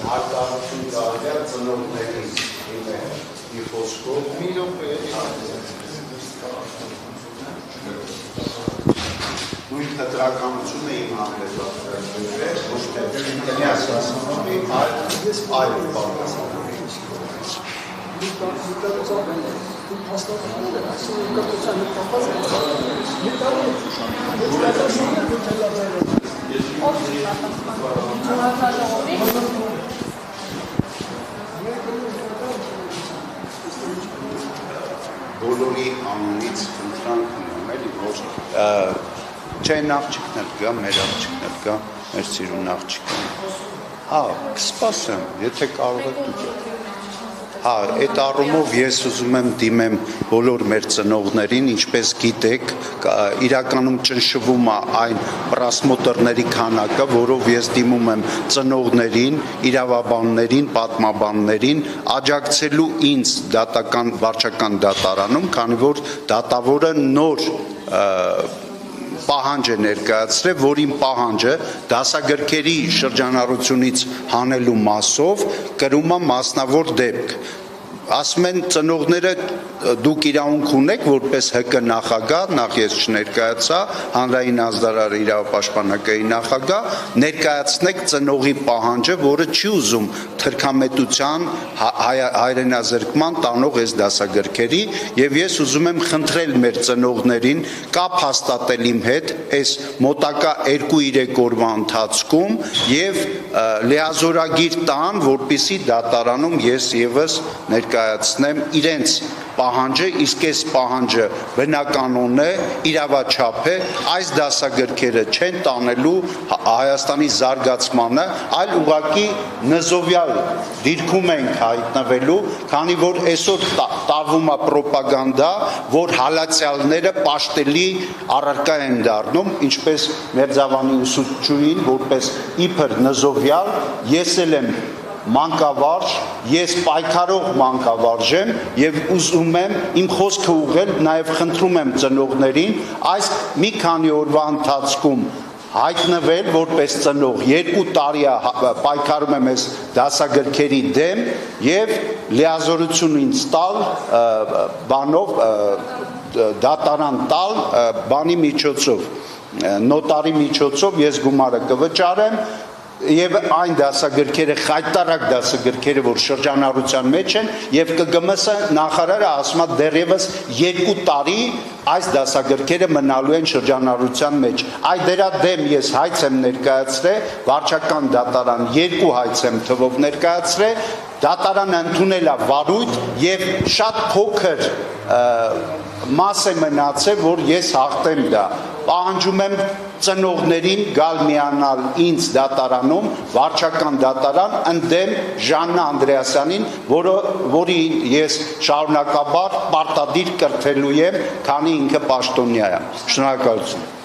արտահայտություն կարելի է ծնողներից իր խոսքով նույն թտրականությունը իմ հանդեպ ոչ թե տնյաս ասանովի, այլ բոլորի անունից ընտրանք ունեմ, էլի որ չեն աղջիկներ կա, մեր աղջիկներ կա, մեր սիրուն աղջիկներ։ Հա, կսպասեմ, եթե կարող եք դուք։ Հա, այդ առումով ես ուզում եմ դիմեմ բոլոր մեր ծնողներին, ինչպես գիտեք, իրականում ճնշվում է այն պրասմոտորների քանակը, որով ես դիմում եմ ծնողներին, իրավաբաններին, պատմաբաններին, աջակցելու ինձ դատական վարչական դատարանում, քանի որ դատավորը նոր պահանջ է ներկայացրել, որին պահանջը դասագրքերի շրջանառությունից հանելու մասով կրում է մասնավոր դեպք։ Ասում են ծնողները դուք իրավունք ունեք որպես ՀԿ նախագահ, նախ ես չներկայացա, հանրային ազդարարը իրավապաշտպանակայի նախագահ, ներկայացնեք ծնողի պահանջը, որը չի ուզում թրքամետության հայրենազրկման տանող այս դասագրքերի, եւ ես ուզում եմ խնդրել մեր ծնողներին կապ հաստատել իմ հետ այս մոտակա 2-3 օրվա ընթացքում եւ լիազորագիր տան, որպիսի դատարանում ես եւս ներկայացնեմ իրենց պահանջը, իսկ այս պահանջը բնականon է, իրավաչափ է, այս դասագրքերը չեն տանելու Հայաստանի զարգացմանը, այլ ուղղակի նզովյալ դիրքում ենք հայտնվելու, քանի որ այսօր տարվում է պրոպագանդա, որ հալածյալները պաշտելի առարկա են դառնում, ինչպես Մերձավանի ուսուցչուհին, որպես իբր նզովյալ, ես էլ եմ մանկավարժ, ես պայքարող մանկավարժ եմ եւ ուզում եմ իմ խոսքը ուղղել, նաեւ խնդրում եմ ծնողներին այս մի քանի օրվա ընթացքում հայտնվել որպես ծնող 2 տարի պայքարում եմ այս դասագրքերի դեմ եւ լիազորություն ինձ տալ բանով դատարան տալ բանի միջոցով նոտարի միջոցով ես գումարը կվճարեմ եւ այն դասագրքերը խայտարակ դասագրքերը որ շրջանառության մեջ են եւ ԿԳՄՍ-ը նախարարը ասում է դեռևս 2 տարի այս դասագրքերը մնալու են շրջանառության մեջ այդ դրա դեմ ես հայց եմ ներկայացրել վարչական դատարան 2 հայց եմ թվով ներկայացրել դատարանը ընդունել է վարույթ եւ շատ փոքր մաս է մնացել որ ես հաղթեմ դա պահանջում եմ ծնողներին գալ միանալ ինձ դատարանում վարչական դատարան ընդդեմ Ժաննա Անդրեասյանին որի ես շարունակաբար պարտադիր կրթելու եմ քանի ինքը պաշտոնյա է շնորհակալություն